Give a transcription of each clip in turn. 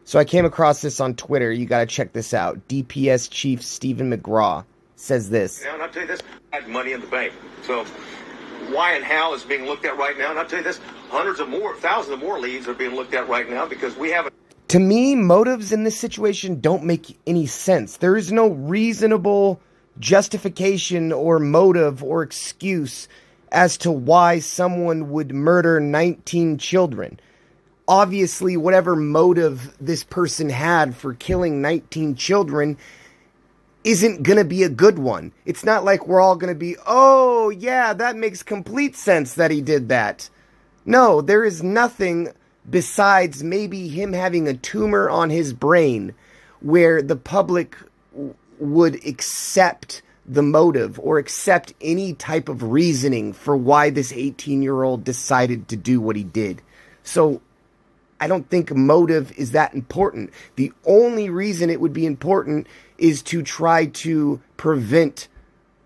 So I came across this on Twitter. You got to check this out. DPS Chief Stephen McGraw says this. Now, and I'll tell you this, I had money in the bank. So why and how is being looked at right now. And I'll tell you this, thousands of more leads are being looked at right now because we haven't. To me, motives in this situation don't make any sense. There is no reasonable justification or motive or excuse as to why someone would murder 19 children. Obviously, whatever motive this person had for killing 19 children isn't going to be a good one. It's not like we're all going to be, oh, yeah, that makes complete sense that he did that. No, there is nothing besides maybe him having a tumor on his brain where the public would accept the motive or accept any type of reasoning for why this 18-year-old decided to do what he did. So I don't think motive is that important. The only reason it would be important is to try to prevent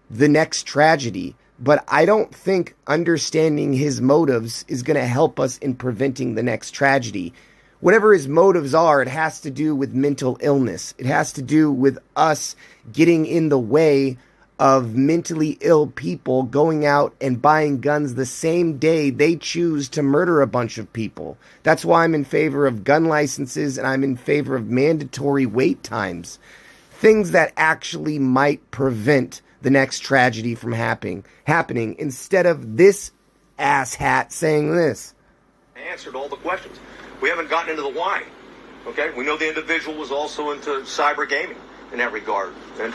the next tragedy. But I don't think understanding his motives is going to help us in preventing the next tragedy. Whatever his motives are, it has to do with mental illness. It has to do with us getting in the way of mentally ill people going out and buying guns the same day they choose to murder a bunch of people. That's why I'm in favor of gun licenses and I'm in favor of mandatory wait times. Things that actually might prevent the next tragedy from happening instead of this asshat saying this. Answered all the questions. We haven't gotten into the why. Okay? We know the individual was also into cyber gaming in that regard, and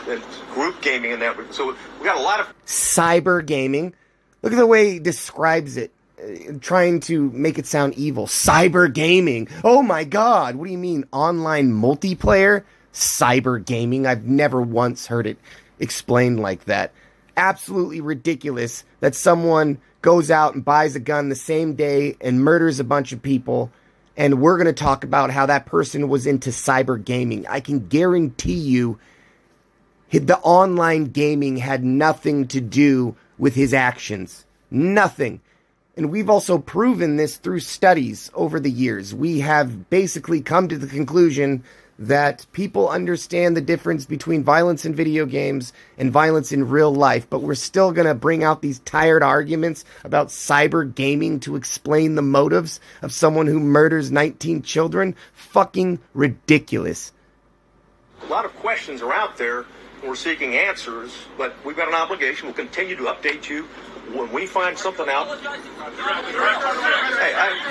group gaming in that regard. So we got a lot of cyber gaming. Look at the way he describes it, trying to make it sound evil. Cyber gaming. Oh my God. What do you mean? Online multiplayer? Cyber gaming. I've never once heard it explained like that. Absolutely ridiculous that someone goes out and buys a gun the same day and murders a bunch of people. And we're going to talk about how that person was into cyber gaming. I can guarantee you the online gaming had nothing to do with his actions. Nothing. And we've also proven this through studies over the years. We have basically come to the conclusion that people understand the difference between violence in video games and violence in real life, but we're still going to bring out these tired arguments about cyber gaming to explain the motives of someone who murders 19 children. Fucking ridiculous. A lot of questions are out there, and we're seeking answers, but we've got an obligation. We'll continue to update you when we find something out. Hey,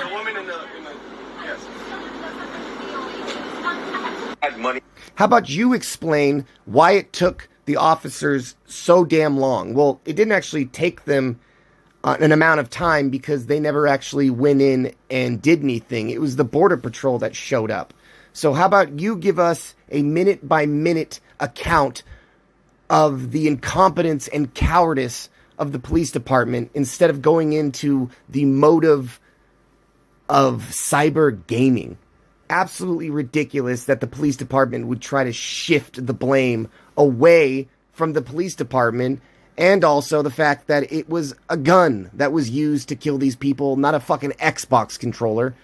the woman in the yes. Money. How about you explain why it took the officers so damn long? Well, it didn't actually take them an amount of time because they never actually went in and did anything. It was the Border Patrol that showed up. So how about you give us a minute-by-minute account of the incompetence and cowardice of the police department instead of going into the motive of cyber gaming. Absolutely ridiculous that the police department would try to shift the blame away from the police department, and also the fact that it was a gun that was used to kill these people, not a fucking Xbox controller.